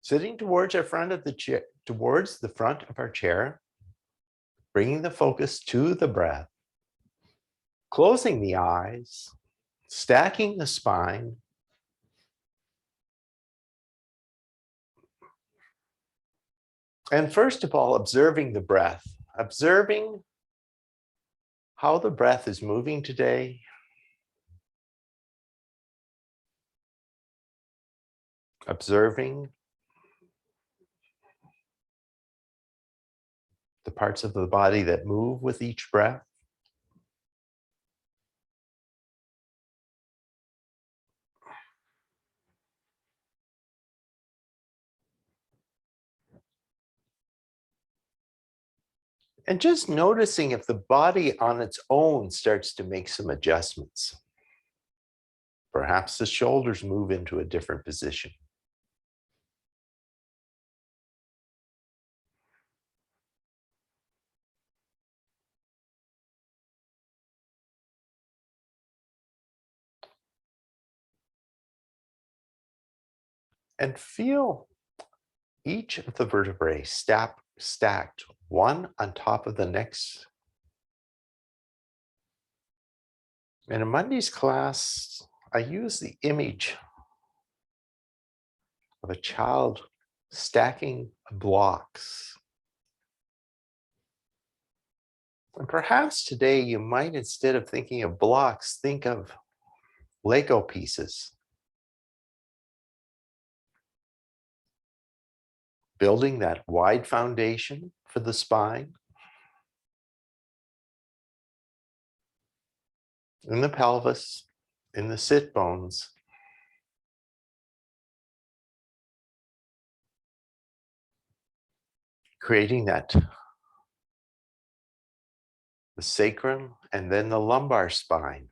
Sitting towards our front of the chair, towards the front of our chair, bringing the focus to the breath, closing the eyes, stacking the spine, and first of all, observing the breath, observing how the breath is moving today, observing the parts of the body that move with each breath. And just noticing if the body on its own starts to make some adjustments. Perhaps the shoulders move into a different position. And feel each of the vertebrae stacked one on top of the next. In a Monday's class, I use the image of a child stacking blocks. And perhaps today you might, instead of thinking of blocks, think of Lego pieces. Building that wide foundation for the spine, in the pelvis, in the sit bones, creating that, the sacrum and then the lumbar spine.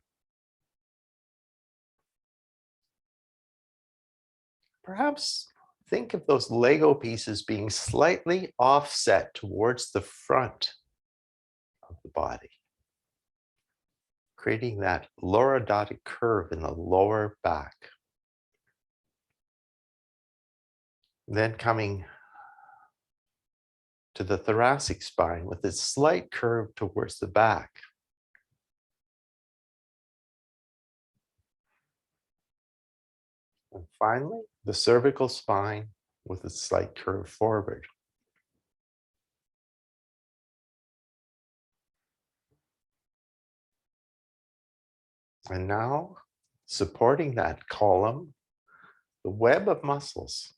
Perhaps think of those Lego pieces being slightly offset towards the front of the body, creating that lordotic curve in the lower back. Then coming to the thoracic spine with its slight curve towards the back. And finally, the cervical spine with its slight curve forward. And now, supporting that column, the web of muscles,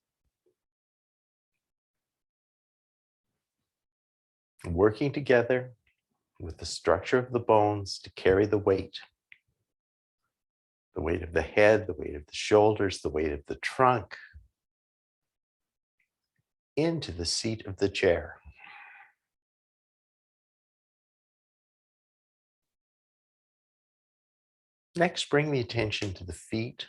working together with the structure of the bones to carry the weight of the head, the weight of the shoulders, the weight of the trunk, into the seat of the chair. Next, bring the attention to the feet.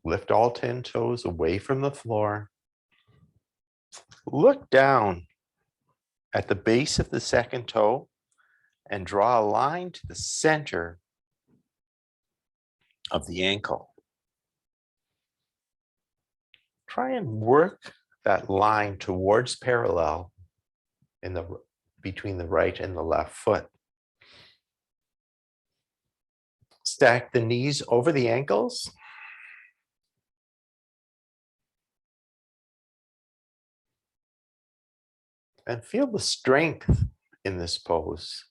Lift all 10 toes away from the floor. Look down at the base of the second toe and draw a line to the center of the ankle. Try and work that line towards parallel between the right and the left foot. Stack the knees over the ankles. And feel the strength in this pose.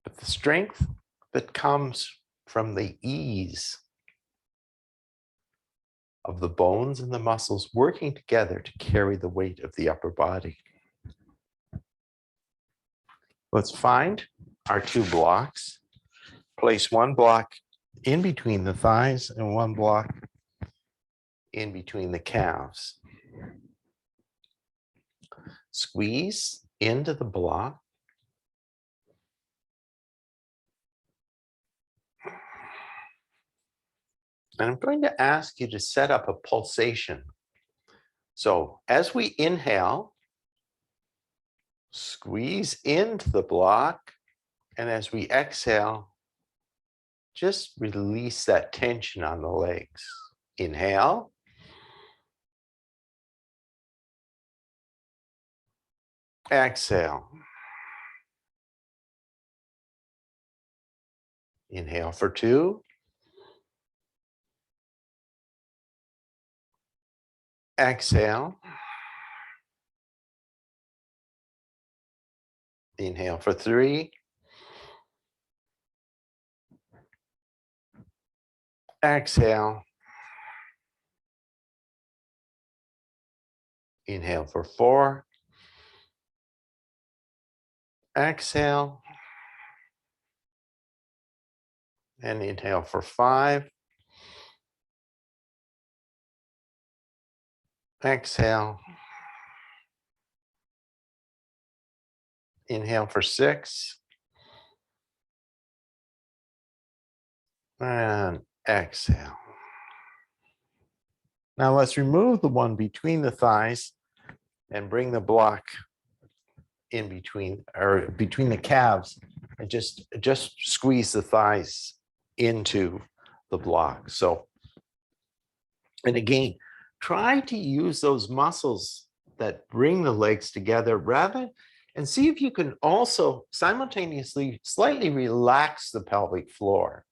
But the strength that comes from the ease of the bones and the muscles working together to carry the weight of the upper body. Let's find our 2 blocks. Place one block in between the thighs and one block in between the calves. Squeeze into the block. And I'm going to ask you to set up a pulsation. So as we inhale, squeeze into the block And as we exhale, just release that tension on the legs. Inhale. Exhale. Inhale for 2. Exhale. Inhale for 3. Exhale. Inhale for 4. Exhale. And inhale for 5. Exhale. Inhale for 6. And exhale. Now let's remove the one between the thighs and bring the block in between, or between the calves, and just squeeze the thighs into the block. So, and again, try to use those muscles that bring the legs together rather, and see if you can also simultaneously slightly relax the pelvic floor.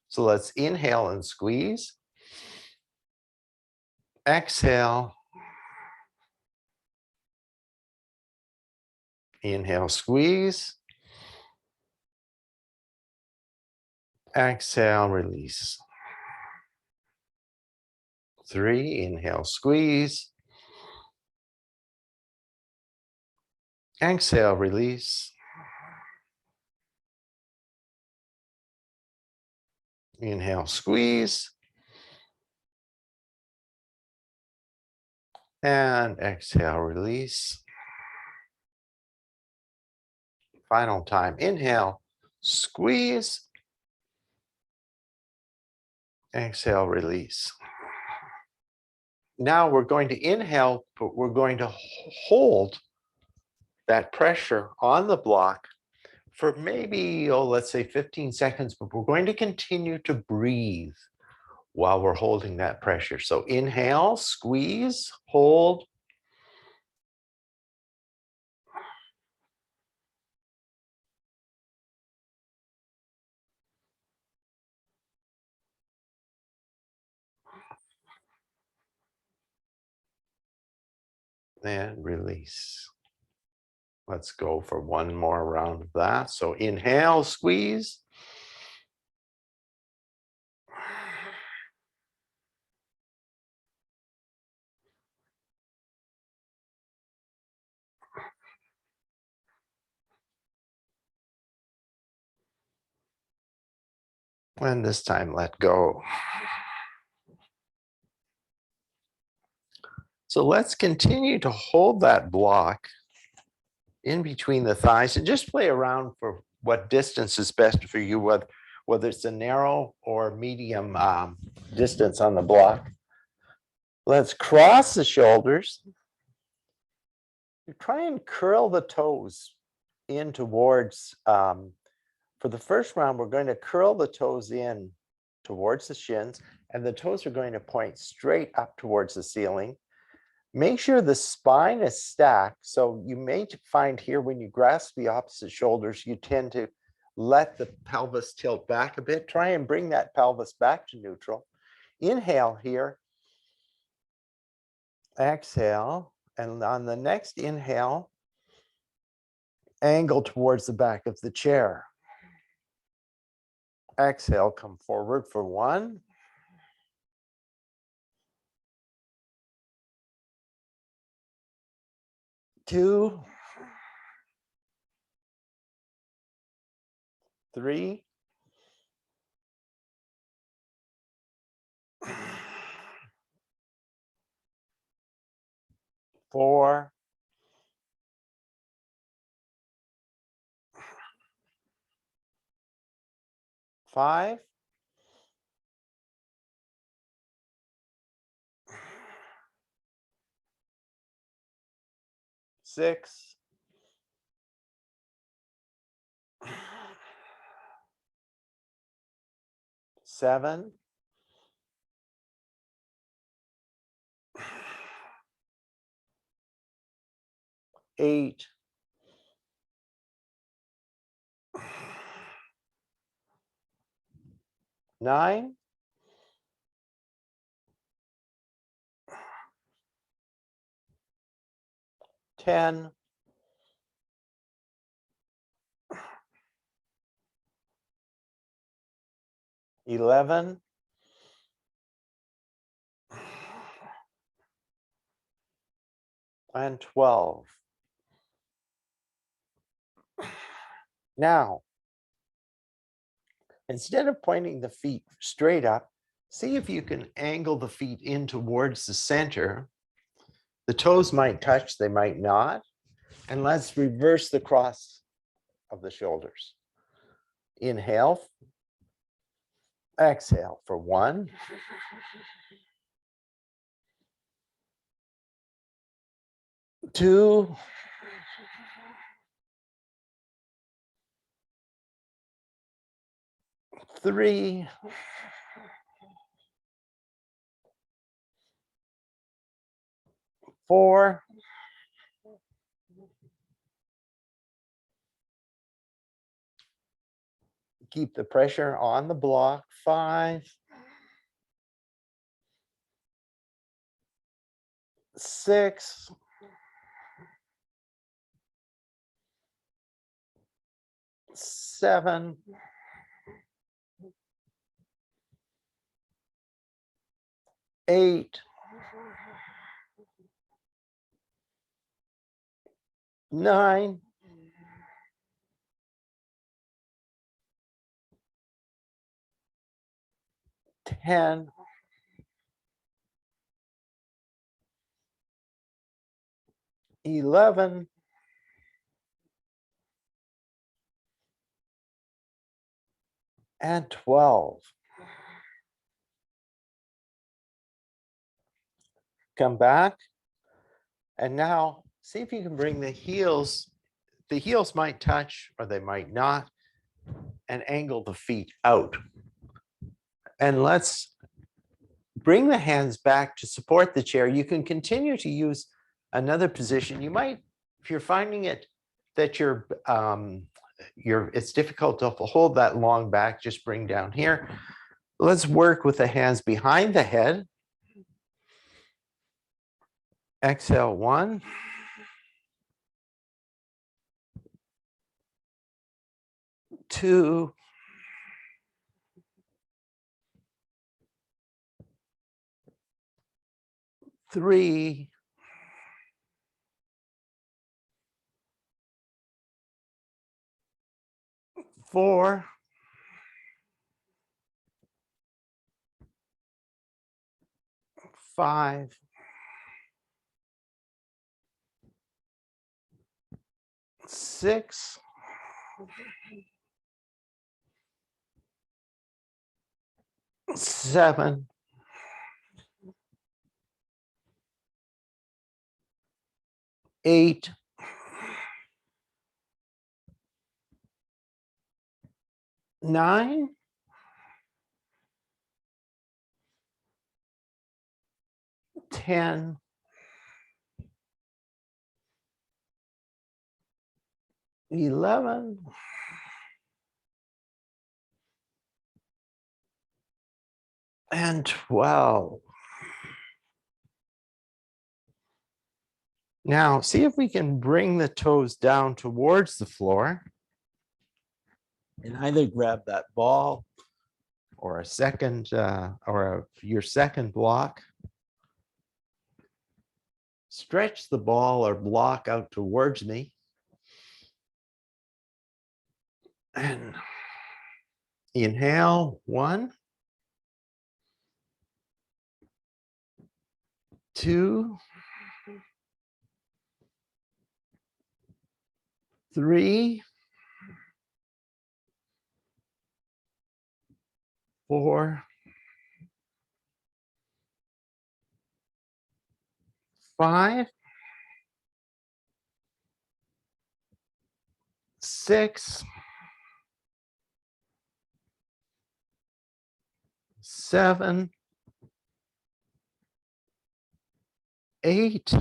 So let's inhale and squeeze. Exhale. Inhale, squeeze. Exhale, release. 3, inhale, squeeze. Exhale, release. Inhale, squeeze. And exhale, release. Final time. Inhale, squeeze. Exhale, release. Now we're going to inhale, but we're going to hold that pressure on the block for maybe, let's say 15 seconds, but we're going to continue to breathe while we're holding that pressure. So inhale, squeeze, hold. And release. Let's go for one more round of that. So inhale, squeeze. And this time, let go. So let's continue to hold that block in between the thighs and just play around for what distance is best for you, whether it's a narrow or medium distance on the block. Let's cross the shoulders. Try and curl the toes in towards, for the first round, we're going to curl the toes in towards the shins, and the toes are going to point straight up towards the ceiling. Make sure the spine is stacked. So you may find here when you grasp the opposite shoulders, you tend to let the pelvis tilt back a bit. Try and bring that pelvis back to neutral. Inhale here. Exhale. And on the next inhale, angle towards the back of the chair. Exhale, come forward for 1. 2. 3. 4. 5. 6. 7, 8, 9, 10, 11, and 12. Now, instead of pointing the feet straight up, see if you can angle the feet in towards the center. The toes might touch, they might not. And let's reverse the cross of the shoulders. Inhale, exhale for 1, 2, 3, 4, 'Keep the pressure on the block. 5, 6, 7, 8, 9, 10, 11, and 12. Come back. And now see if you can bring the heels. The heels might touch or they might not, and angle the feet out. And let's bring the hands back to support the chair. You can continue to use another position. You might, if you're finding it that it's difficult to hold that long back, just bring down here. Let's work with the hands behind the head. Exhale, 1, 2, 3, 4, 5, 6, 7, 8, 9, 10, 11, and 12. Now, see if we can bring the toes down towards the floor and either grab that ball or your second block. Stretch the ball or block out towards me. And inhale, 1, 2, 3, 4, 5, 6, 7, 8,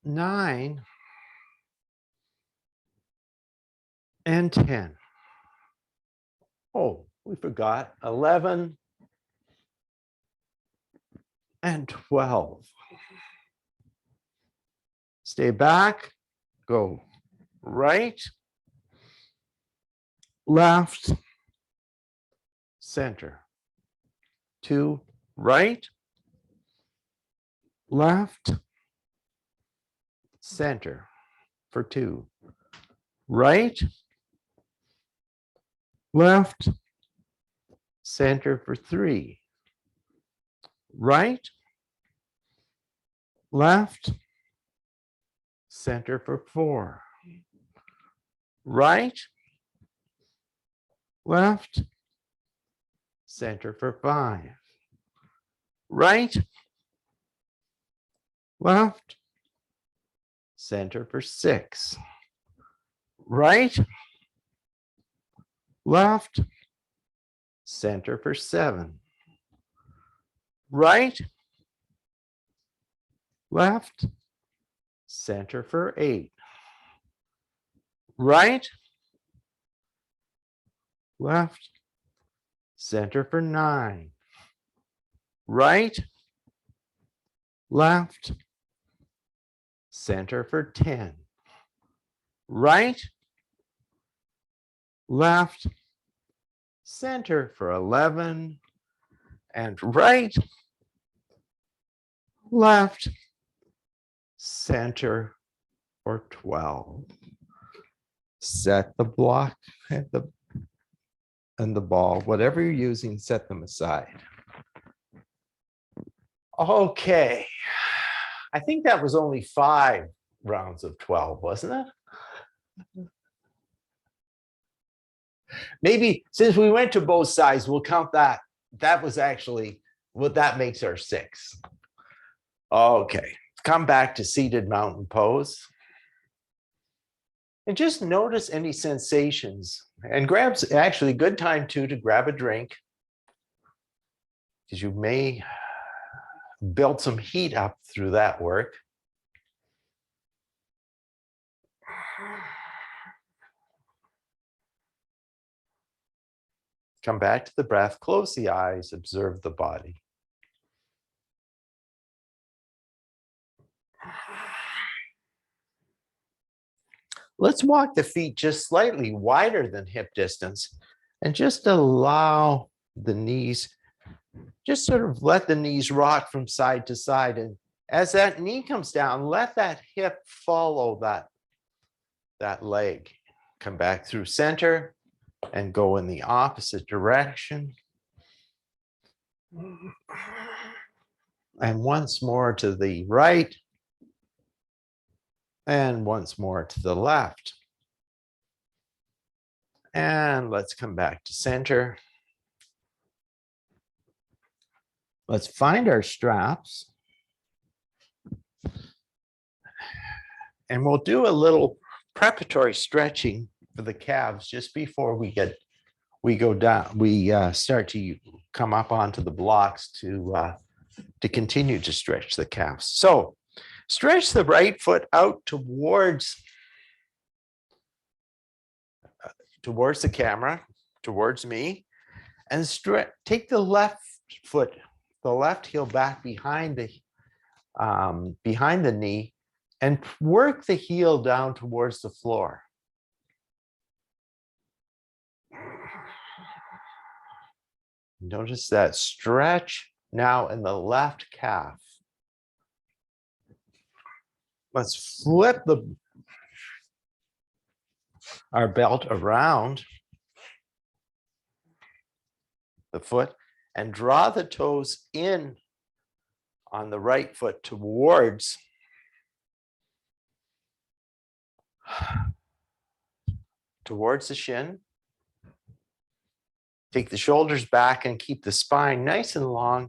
9, and 10. Oh, we forgot 11 and 12. Stay back, go right, left, center. 2, right, left, center for 2. Right, left, center for 3. Right, left, center for 4. Right, left, center for 5. Right, left, center for 6. Right, left, center for 7. Right, left, center for 8. Right, left, center for 9. Right, left, center for 10. Right, left, center for 11. And right, left, center for 12. Set the block and the ball, whatever you're using, set them aside. Okay, I think that was only 5 rounds of 12, wasn't it? Maybe since we went to both sides, we'll count that. That was actually what that makes our 6. Okay, come back to seated mountain pose. And just notice any sensations. And grab's actually a good time too to grab a drink, because you may build some heat up through that work. Come back to the breath, close the eyes, observe the body. Let's walk the feet just slightly wider than hip distance and just allow the knees, just sort of let the knees rock from side to side. And as that knee comes down, let that hip follow that leg. Come back through center and go in the opposite direction. And once more to the right. And once more to the left. And let's come back to center. Let's find our straps. And we'll do a little preparatory stretching for the calves just before we go down. We start to come up onto the blocks to continue to stretch the calves. So stretch the right foot out towards the camera, towards me, and take the left foot, the left heel back behind the knee, and work the heel down towards the floor. Notice that stretch now in the left calf. Let's flip our belt around the foot and draw the toes in on the right foot towards the shin. Take the shoulders back and keep the spine nice and long,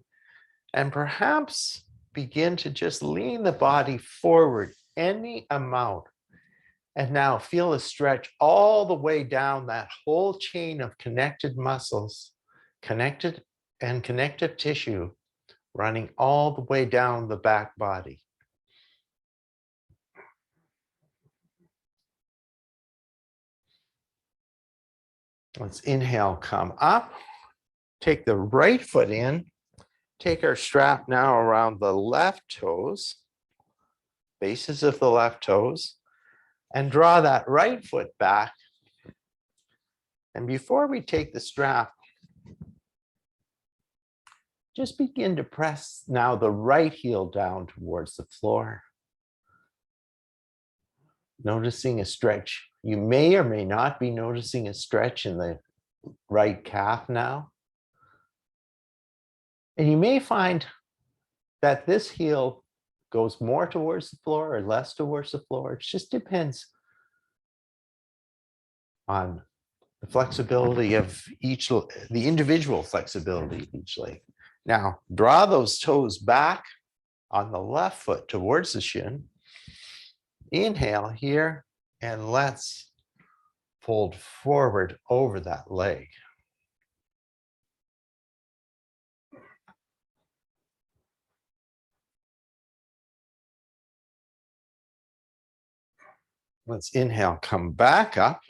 and perhaps begin to just lean the body forward any amount And now feel a stretch all the way down that whole chain of connected muscles, connected and connective tissue, running all the way down the back body. Let's inhale, come up, take the right foot in, take our strap now around the left toes, bases of the left toes, and draw that right foot back. And before we take the strap, just begin to press now the right heel down towards the floor. Noticing a stretch. You may or may not be noticing a stretch in the right calf now. And you may find that this heel goes more towards the floor or less towards the floor. It just depends on the flexibility of the individual flexibility of each leg. Now, draw those toes back on the left foot towards the shin. Inhale here, and let's fold forward over that leg. Let's inhale, come back up,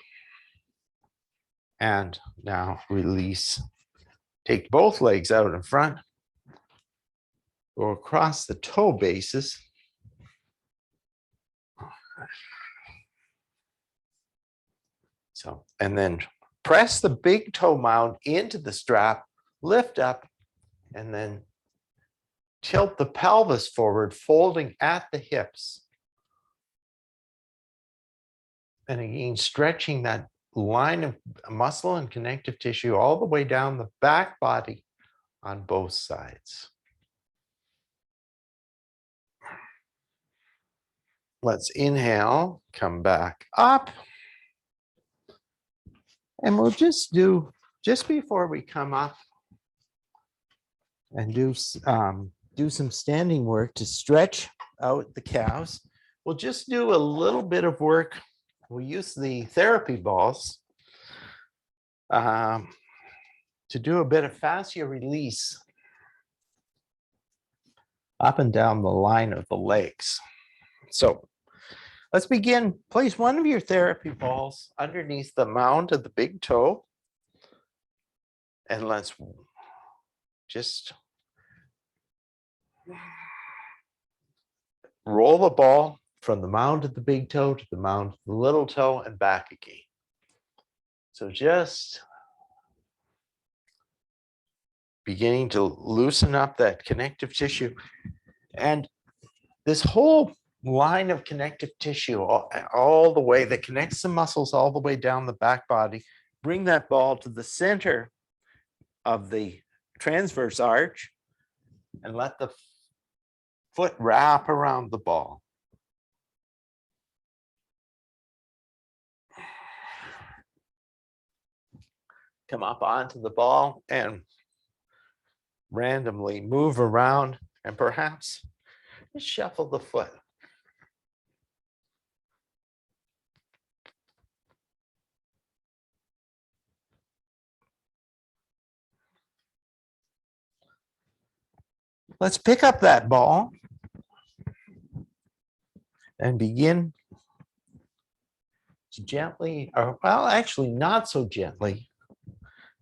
and now release. Take both legs out in front, go across the toe bases. So, and then press the big toe mound into the strap, lift up, and then tilt the pelvis forward, folding at the hips. And again, stretching that line of muscle and connective tissue all the way down the back body on both sides. Let's inhale, come back up. And we'll just before we come up and do some standing work to stretch out the calves, we'll just do a little bit of work. We'll use the therapy balls to do a bit of fascia release up and down the line of the legs. So let's begin. Place one of your therapy balls underneath the mound of the big toe. And let's just roll the ball from the mound of the big toe to the mound of the little toe and back again. So just beginning to loosen up that connective tissue. And this whole line of connective tissue all the way that connects the muscles all the way down the back body, bring that ball to the center of the transverse arch and let the foot wrap around the ball. Come up onto the ball and randomly move around and perhaps just shuffle the foot. Let's pick up that ball and begin to gently, or well, actually not so gently,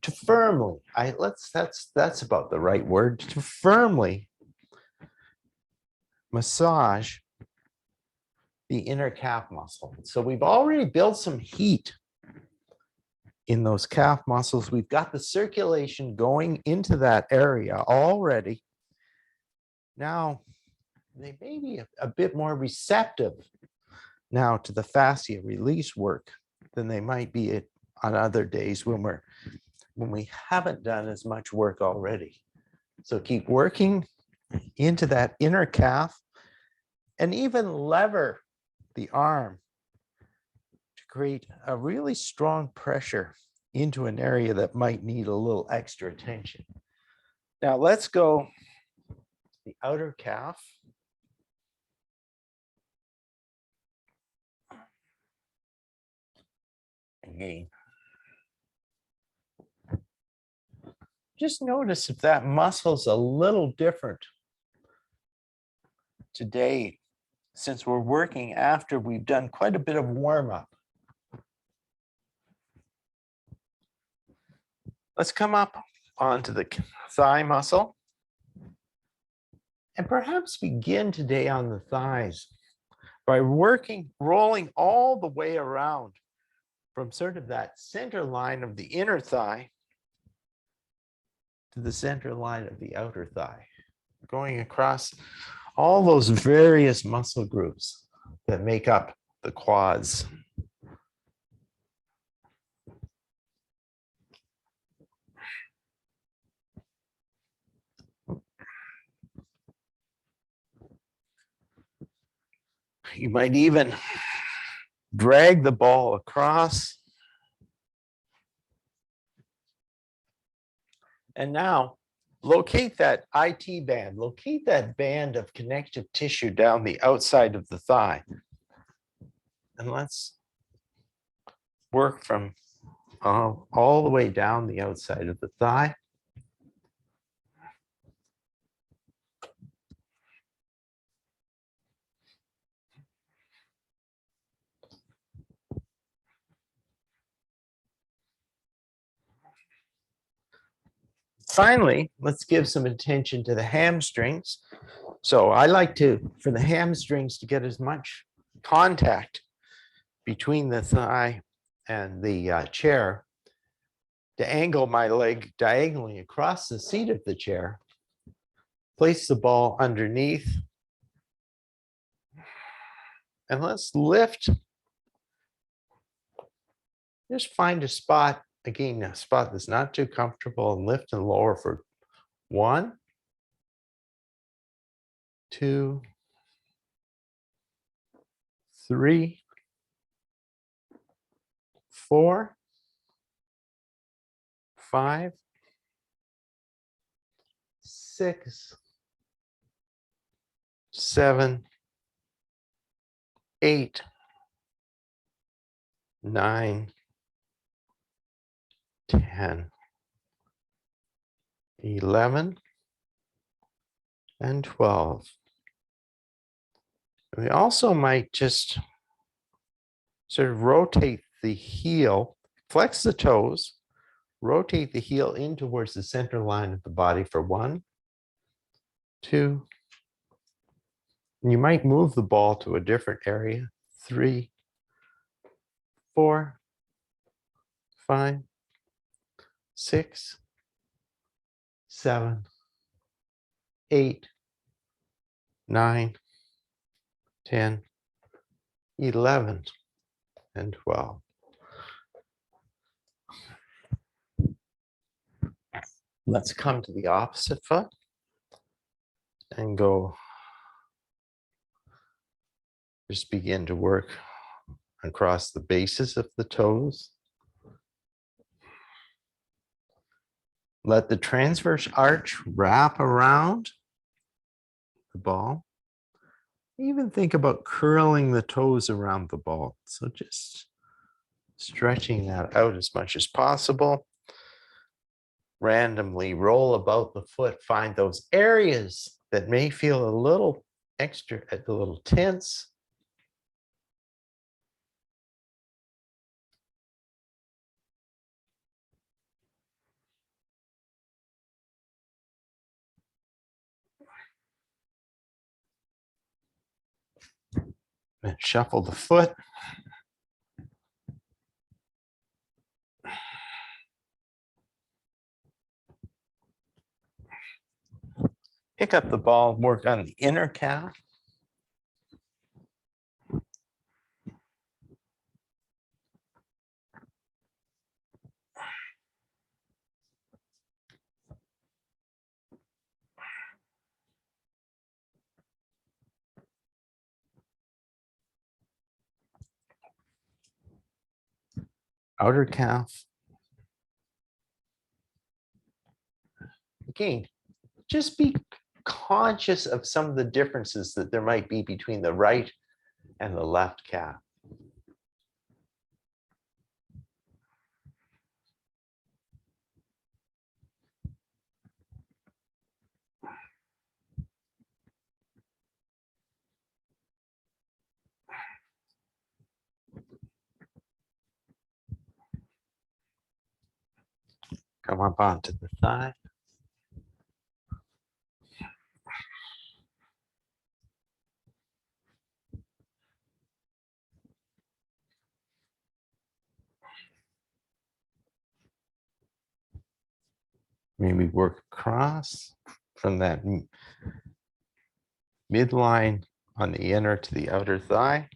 to firmly, that's about the right word, to firmly massage the inner calf muscle. So we've already built some heat in those calf muscles. We've got the circulation going into that area already. Now, they may be a bit more receptive now to the fascia release work than they might be on other days when we haven't done as much work already. So keep working into that inner calf and even lever the arm to create a really strong pressure into an area that might need a little extra attention. Now let's go the outer calf. again. Just notice if that muscle's a little different today, since we're working after we've done quite a bit of warm-up. Let's come up onto the thigh muscle and perhaps begin today on the thighs by rolling all the way around from sort of that center line of the inner thigh to the center line of the outer thigh, going across all those various muscle groups that make up the quads. You might even drag the ball across. And now locate that IT band, locate that band of connective tissue down the outside of the thigh. And let's work from all the way down the outside of the thigh. Finally, let's give some attention to the hamstrings. So I like for the hamstrings to get as much contact between the thigh and the chair, to angle my leg diagonally across the seat of the chair, place the ball underneath, and let's lift. Just find a spot, again, a spot that's not too comfortable, and lift and lower for 1, 2, 3, 4, 5, 6, 7, 8, 9, 10, 11, and 12. We also might just sort of rotate the heel, flex the toes, rotate the heel in towards the center line of the body for 1, 2, and you might move the ball to a different area, 3, 4, 5, 6, 7, 8, 9, 10, 11, and 12. Let's come to the opposite foot and go. Just begin to work across the bases of the toes. Let the transverse arch wrap around the ball. Even think about curling the toes around the ball. So just stretching that out as much as possible. Randomly roll about the foot. Find those areas that may feel a little extra, a little tense. And shuffle the foot. Pick up the ball, work on the inner calf. Outer calf. Again, just be conscious of some of the differences that there might be between the right and the left calf. Come up onto the thigh. Maybe work across from that midline on the inner to the outer thigh.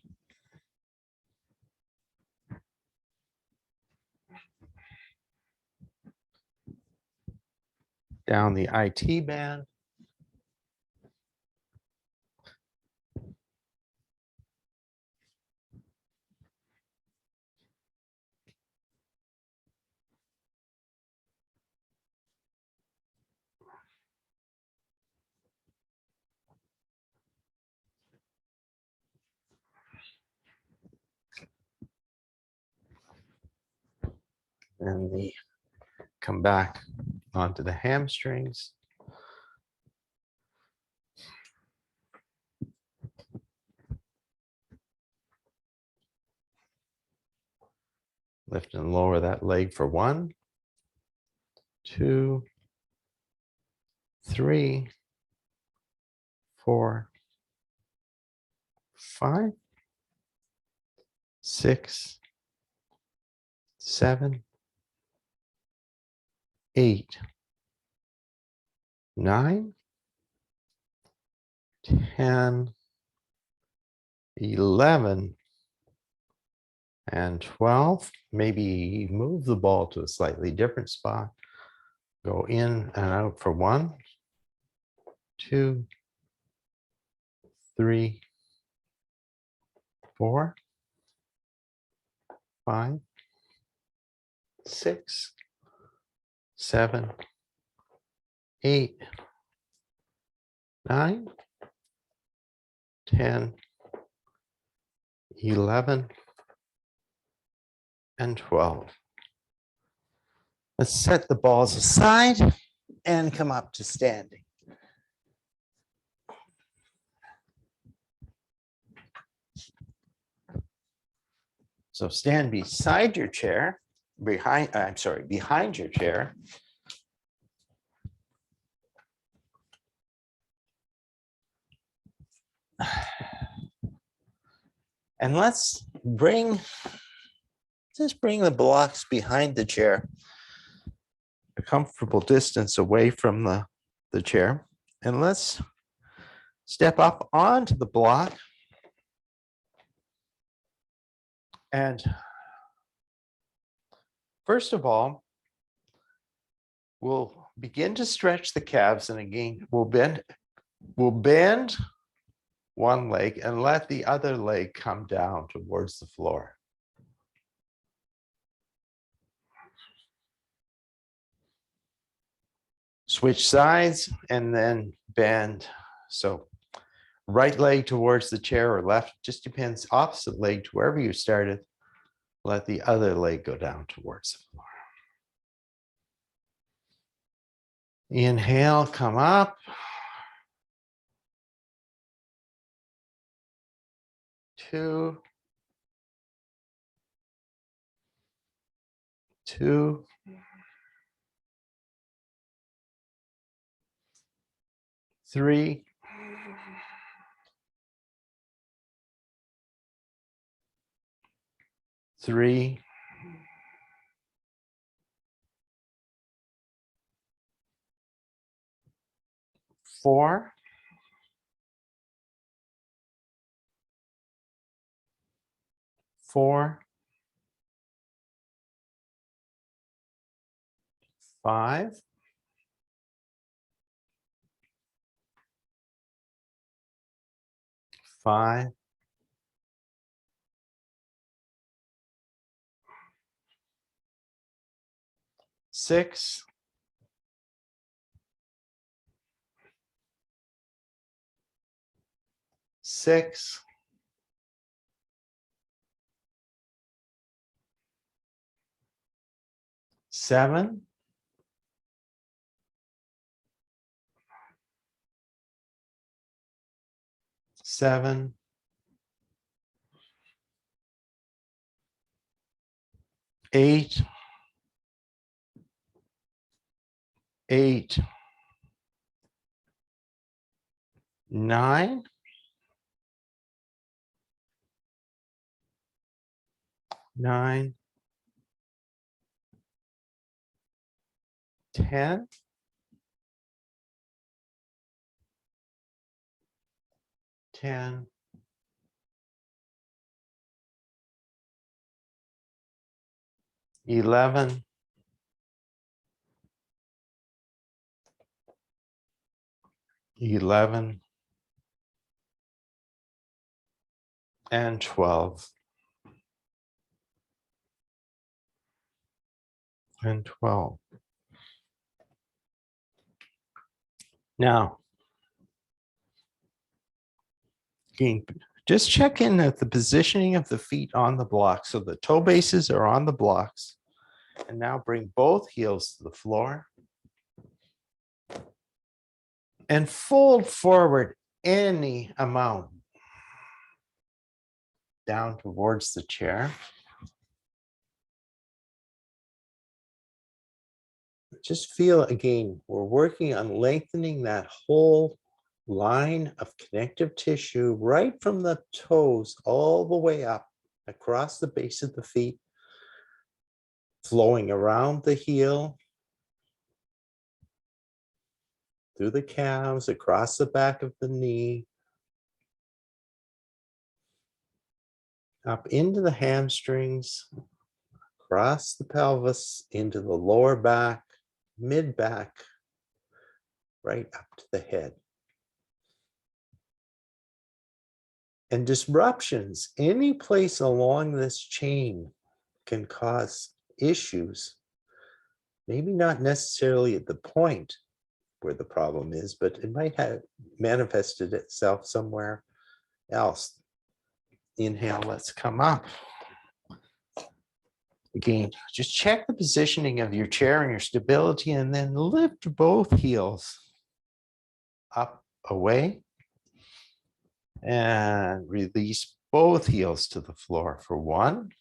Down the IT band. And the come back onto the hamstrings. Lift and lower that leg for 1, 2, 3, 4, 5, 6, 7, 8, 9, 10, 11, and 12. Maybe move the ball to a slightly different spot. Go in and out for 1, 2, 3, 4, 5, 6, 7, 8, 9, 10, 11, and 12. Let's set the balls aside and come up to standing. So stand beside your chair, behind your chair. And let's just bring the blocks behind the chair a comfortable distance away from the chair. And let's step up onto the block. And first of all, we'll begin to stretch the calves. And again, we'll bend one leg and let the other leg come down towards the floor. Switch sides and then bend. So right leg towards the chair or left, just depends, opposite leg to wherever you started. Let the other leg go down towards the floor. Inhale, come up. 2, 2, 3, 3, 4, 4, 5, 5, 6, 6, 7, 7, 8, 8, 9, 9, 10, 10, 11, 11, and 12, and 12. Now, again, just check in at the positioning of the feet on the blocks. So the toe bases are on the blocks. And now bring both heels to the floor. And fold forward any amount down towards the chair. Just feel again, we're working on lengthening that whole line of connective tissue right from the toes all the way up across the base of the feet, flowing around the heel, through the calves, across the back of the knee, up into the hamstrings, across the pelvis, into the lower back, mid back, right up to the head. And disruptions any place along this chain can cause issues, maybe not necessarily at the point where the problem is, but it might have manifested itself somewhere else. Inhale, let's come up. Again, just check the positioning of your chair and your stability, and then lift both heels up, away, and release both heels to the floor for 1,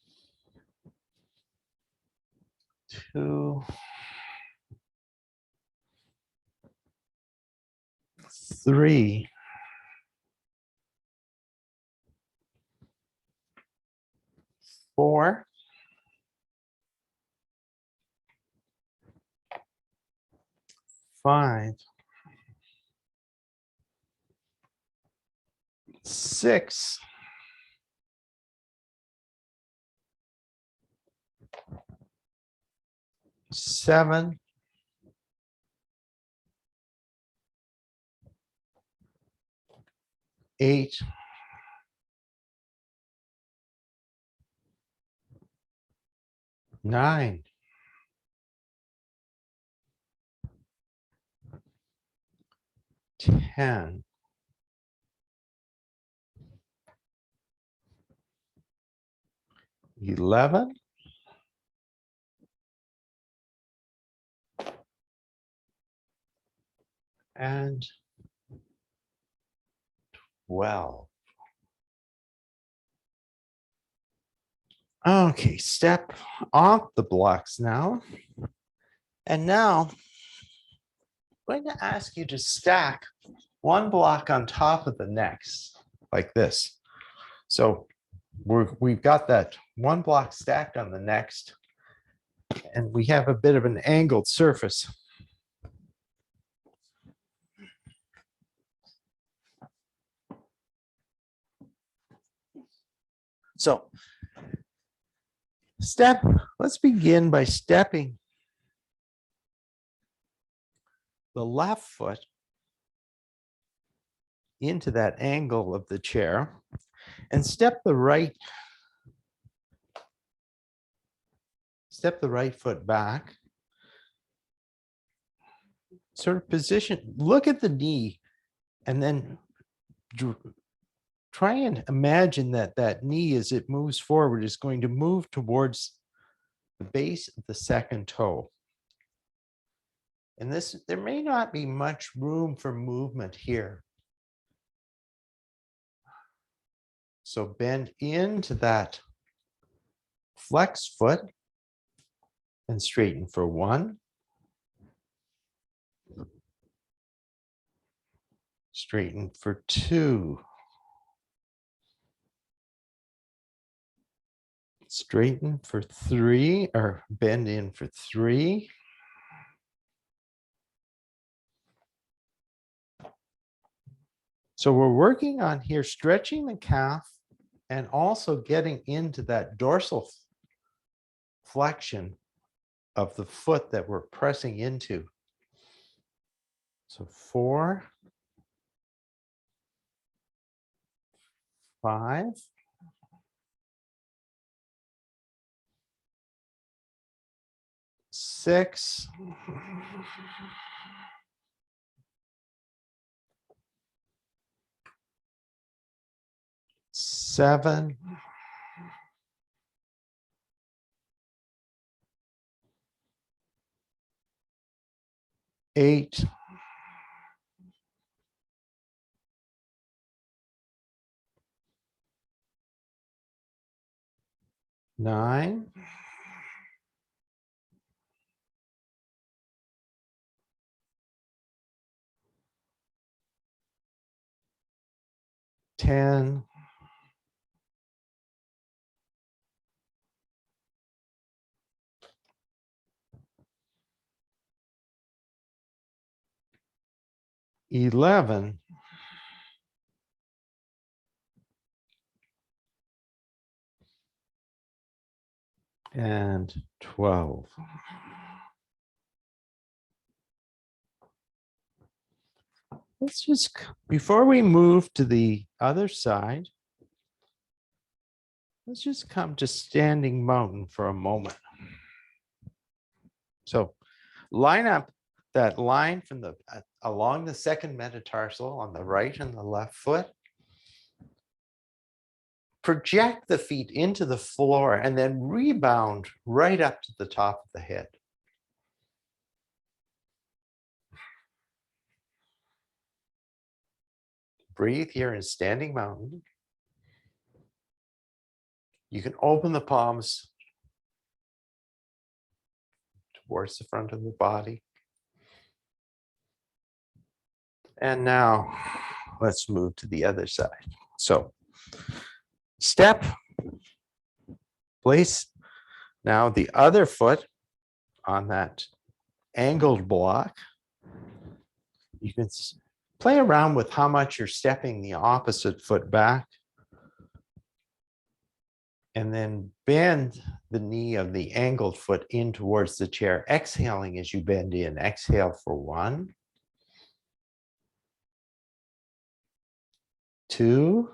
2, 3, 4, 5, 6, 7, 8, 9, 10, 11, and 12. Okay, step off the blocks now. And now I'm going to ask you to stack one block on top of the next, like this. So we've got that one block stacked on the next, and we have a bit of an angled surface. So let's begin by stepping the left foot into that angle of the chair and step the right foot back. Sort of position, look at the knee, and then try and imagine that that knee, as it moves forward, is going to move towards the base of the second toe. And there may not be much room for movement here. So bend into that flex foot and straighten for 1, Straighten for 2. Straighten for 3, or bend in for 3. So we're working on here, stretching the calf and also getting into that dorsal flexion of the foot that we're pressing into. So 4, 5, 6, 7, 8, 9, 10, 11, and 12. Let's just, before we move to the other side, let's just come to standing mountain for a moment. So line up that line from the along the second metatarsal on the right and the left foot. Project the feet into the floor and then rebound right up to the top of the head. Breathe here in standing mountain. You can open the palms towards the front of the body. And now let's move to the other side. So step, place now the other foot on that angled block. You can play around with how much you're stepping the opposite foot back. And then bend the knee of the angled foot in towards the chair, exhaling as you bend in. Exhale for 1, 2,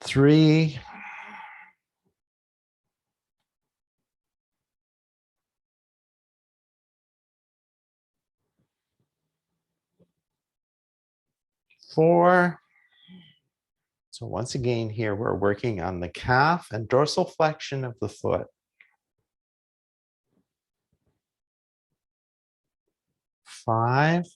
3, 4. So once again, here we're working on the calf and dorsal flexion of the foot. 5,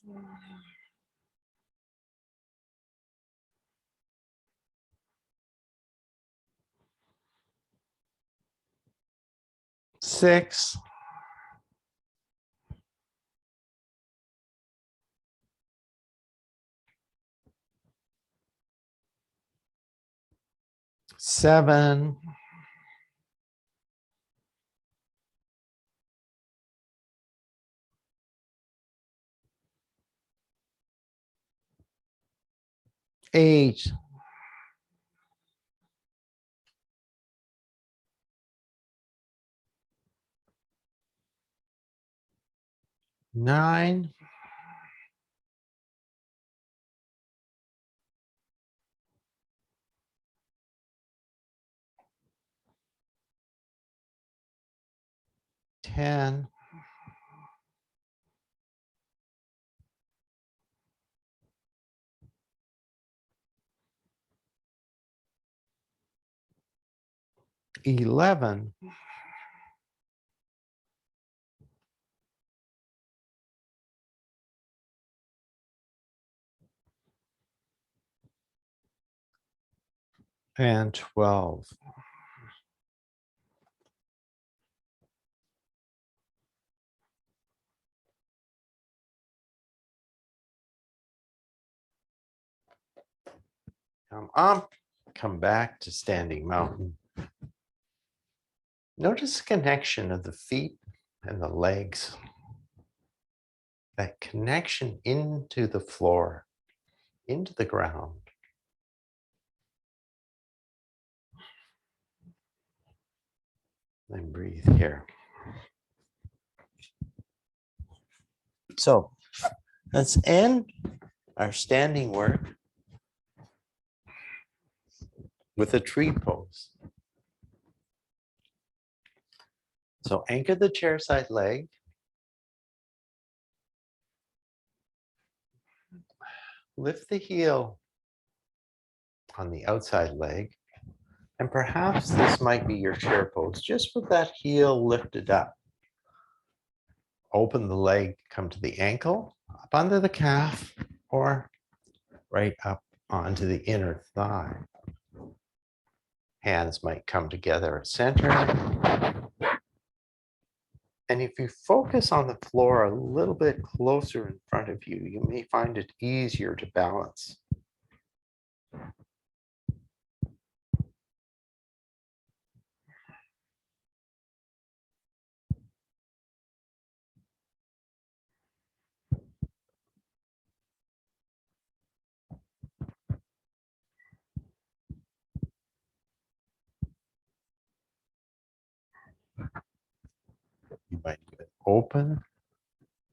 6, 7, 8, 9, 10, 11, and 12. Come up, come back to standing mountain. Notice the connection of the feet and the legs. That connection into the floor, into the ground. And breathe here. So let's end our standing work with a tree pose. So anchor the chair side leg. Lift the heel on the outside leg. And perhaps this might be your chair pose, just with that heel lifted up. Open the leg, come to the ankle, up onto the calf, or right up onto the inner thigh. Hands might come together at center. And if you focus on the floor a little bit closer in front of you, you may find it easier to balance. You might even open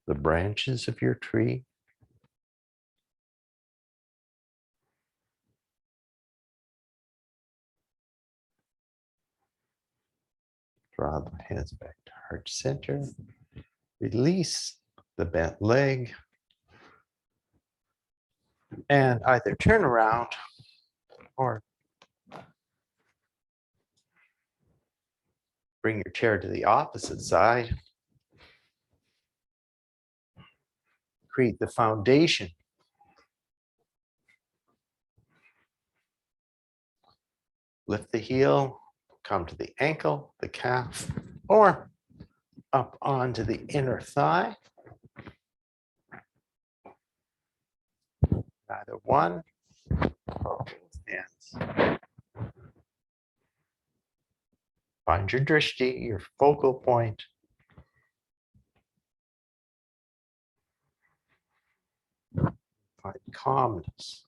the branches of your tree. Draw the hands back to heart center. Release the bent leg. And either turn around or bring your chair to the opposite side. Create the foundation. Lift the heel, come to the ankle, the calf, or up onto the inner thigh. Either one or both hands. Find your drishti, your focal point. Find calmness.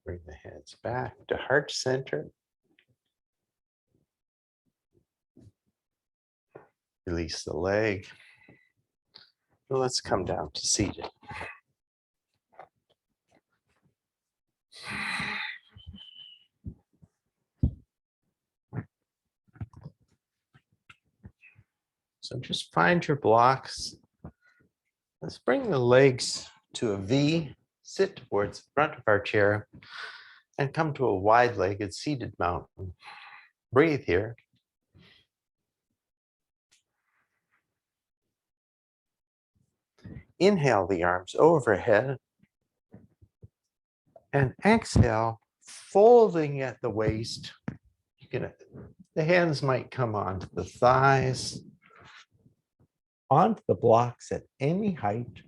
Bring the hands back to heart center. Release the leg. Now let's come down to seated. So just find your blocks. Let's bring the legs to a V, sit towards the front of our chair, and come to a wide-legged seated mountain. Breathe here. Inhale the arms overhead and exhale, folding at the waist. The hands might come onto the thighs, onto the blocks at any height.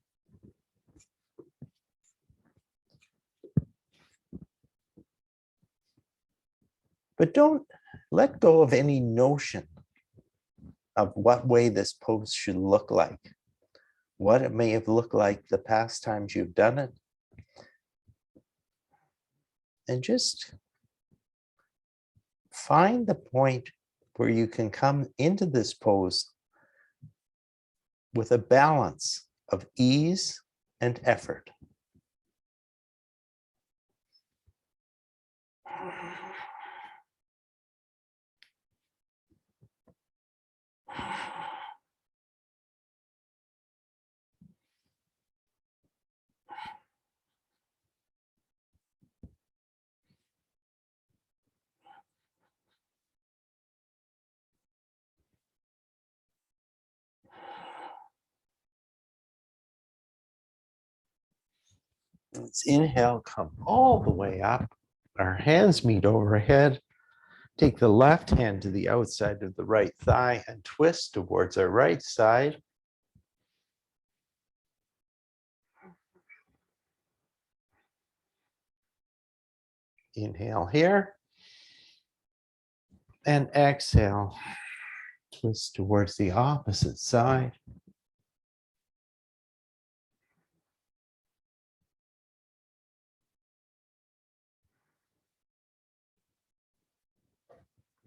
But don't let go of any notion of what way this pose should look like, what it may have looked like the past times you've done it. And just find the point where you can come into this pose with a balance of ease and effort. Let's inhale, come all the way up. Our hands meet overhead. Take the left hand to the outside of the right thigh and twist towards our right side. Inhale here. And exhale. Twist towards the opposite side.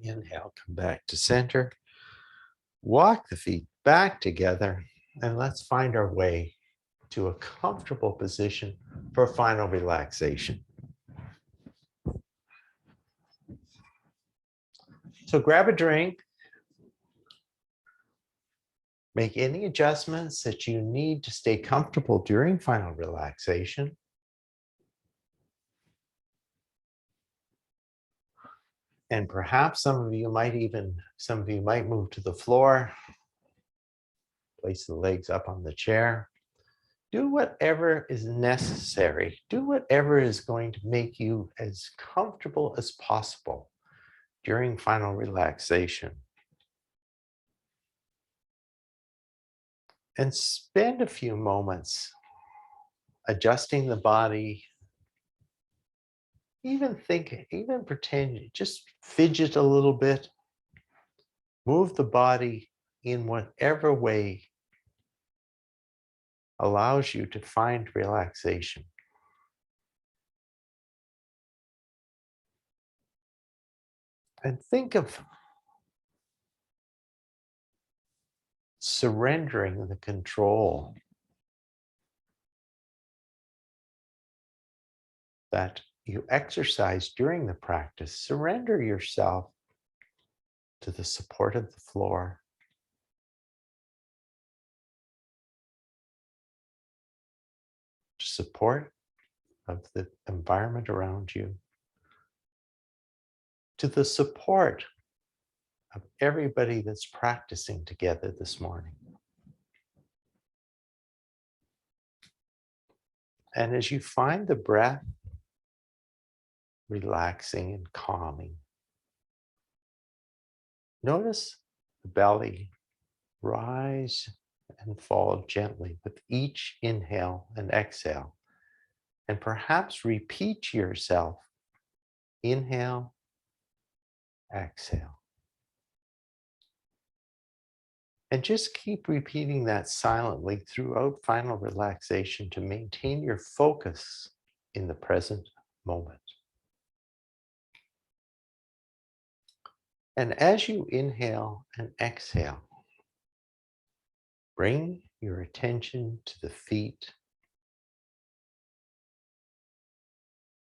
Inhale, come back to center. Walk the feet back together, and let's find our way to a comfortable position for final relaxation. So grab a drink. Make any adjustments that you need to stay comfortable during final relaxation. And perhaps some of you might move to the floor, place the legs up on the chair. Do whatever is necessary. Do whatever is going to make you as comfortable as possible during final relaxation. And spend a few moments adjusting the body. Even pretend, just fidget a little bit. Move the body in whatever way allows you to find relaxation. And think of surrendering the control that you exercise during the practice. Surrender yourself to the support of the floor, to support of the environment around you, to the support of everybody that's practicing together this morning. And as you find the breath relaxing and calming, notice the belly rise and fall gently with each inhale and exhale. And perhaps repeat to yourself, inhale, exhale. And just keep repeating that silently throughout final relaxation to maintain your focus in the present moment. And as you inhale and exhale, bring your attention to the feet,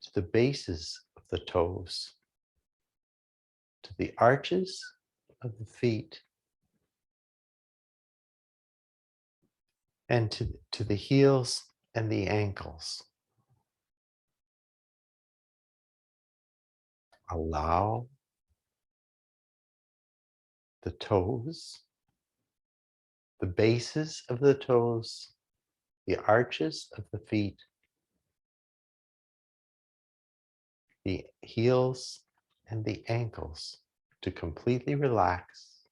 to the bases of the toes, to the arches of the feet, and to the heels and the ankles. Allow the toes, the bases of the toes, the arches of the feet, the heels and the ankles to completely relax.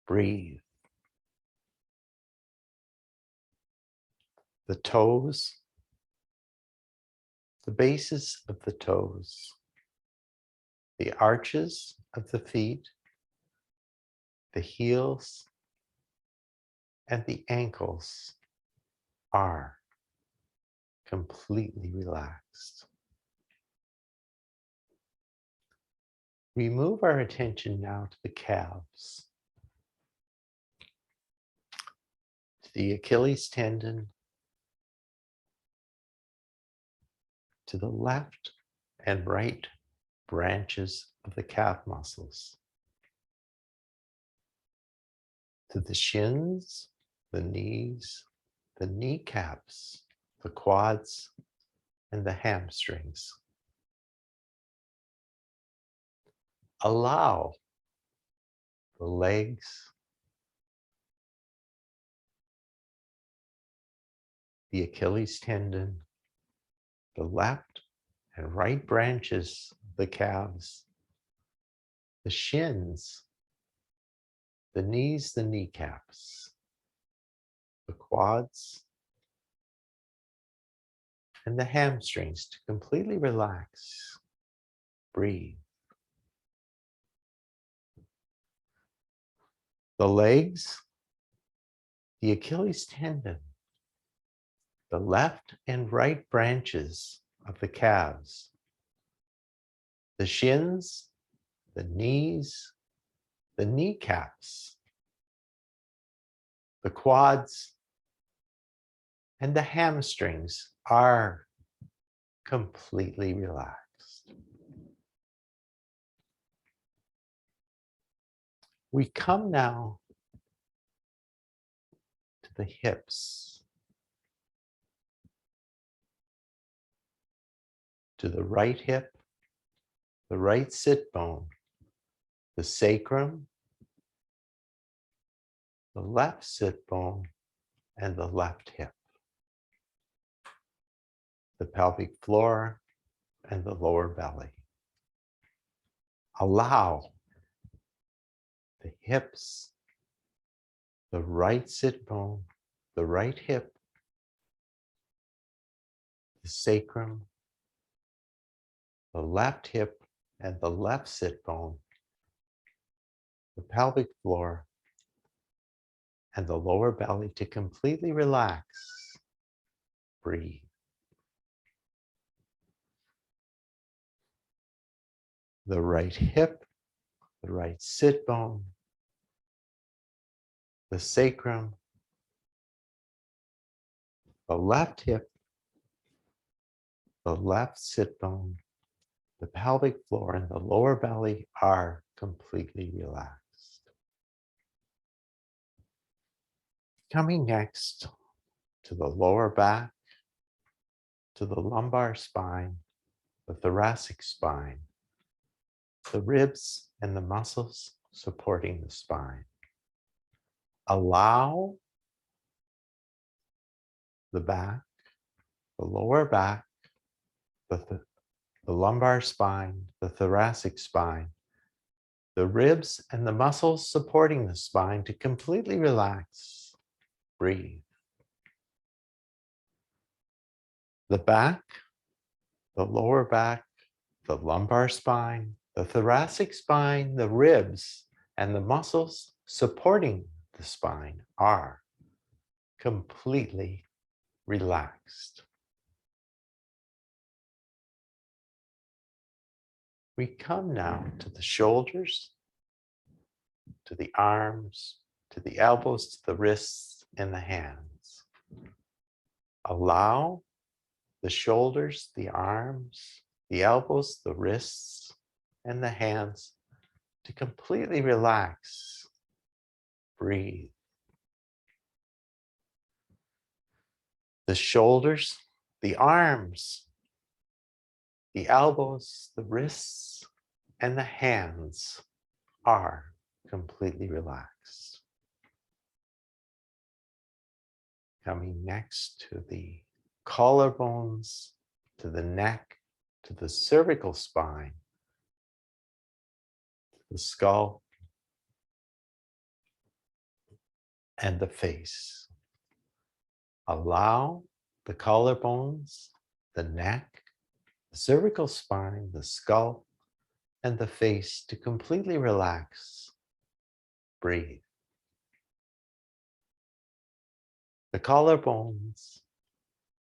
Breathe. The toes, the bases of the toes, the arches of the feet, the heels, and the ankles are completely relaxed. We move our attention now to the calves, to the Achilles tendon, to the left and right branches of the calf muscles, to the shins, the knees, the kneecaps, the quads, and the hamstrings. Allow the legs, the Achilles tendon, the left and right branches, the calves, the shins, the knees, the kneecaps, the quads, and the hamstrings to completely relax. Breathe. The legs, the Achilles tendon, the left and right branches of the calves, the shins, the knees, the kneecaps, the quads, and the hamstrings are completely relaxed. We come now to the hips, to the right hip, the right sit bone, the sacrum, the left sit bone, and the left hip, the pelvic floor, and the lower belly. Allow the hips, the right sit bone, the right hip, the sacrum, the left hip, and the left sit bone, the pelvic floor, and the lower belly to completely relax. Breathe. The right hip, the right sit bone, the sacrum, the left hip, the left sit bone, the pelvic floor, and the lower belly are completely relaxed. Coming next to the lower back, to the lumbar spine, the thoracic spine, the ribs and the muscles supporting the spine. Allow the back, the lower back, the lumbar spine, the thoracic spine, the ribs and the muscles supporting the spine to completely relax. Breathe. The back, the lower back, the lumbar spine, the thoracic spine, the ribs, and the muscles supporting the spine are completely relaxed. We come now to the shoulders, to the arms, to the elbows, to the wrists, and the hands. Allow the shoulders, the arms, the elbows, the wrists, and the hands to completely relax. Breathe. The shoulders, the arms, the elbows, the wrists, and the hands are completely relaxed. Coming next to the collarbones, to the neck, to the cervical spine, the skull, and the face. Allow the collarbones, the neck, the cervical spine, the skull, and the face to completely relax. Breathe. The collarbones,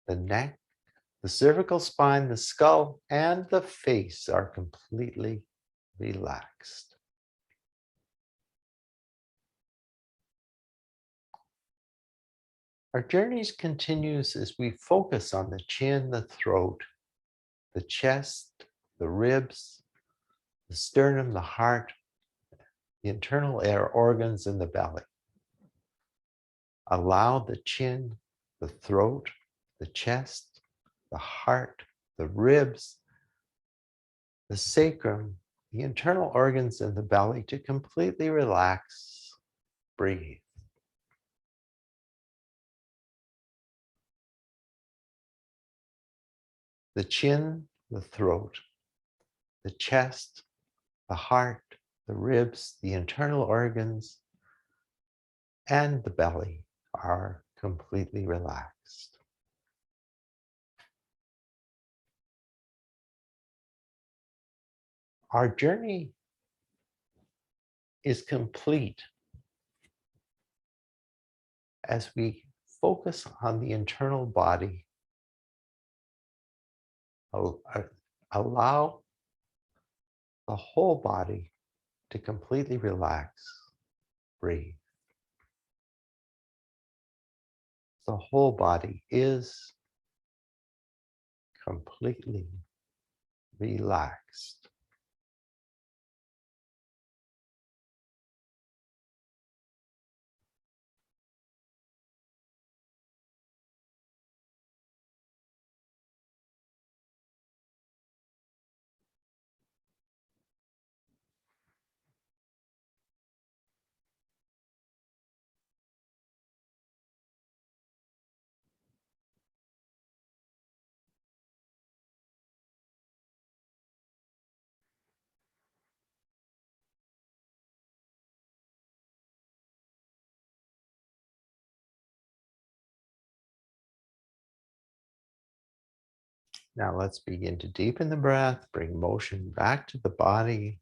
the neck, the cervical spine, the skull, and the face are completely relaxed. Our journey continues as we focus on the chin, the throat, the chest, the ribs, the sternum, the heart, the internal air organs, and the belly. Allow the chin, the throat, the chest, the heart, the ribs, the sacrum, the internal organs, and the belly to completely relax. Breathe. the chin, the throat, the chest, the heart, the ribs, the internal organs, and the belly are completely relaxed. Our journey is complete as we focus on the internal body. Allow the whole body to completely relax. Breathe. The whole body is completely relaxed. Now let's begin to deepen the breath, bring motion back to the body.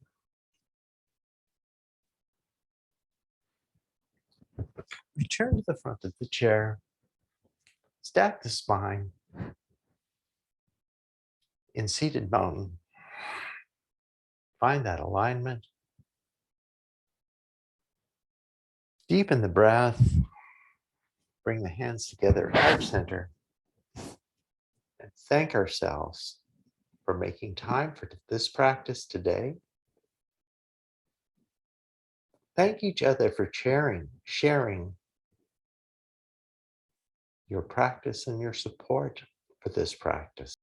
Return to the front of the chair. Stack the spine in seated mountain. Find that alignment. Deepen the breath. Bring the hands together at heart center. And thank ourselves for making time for this practice today. Thank each other for sharing your practice and your support for this practice.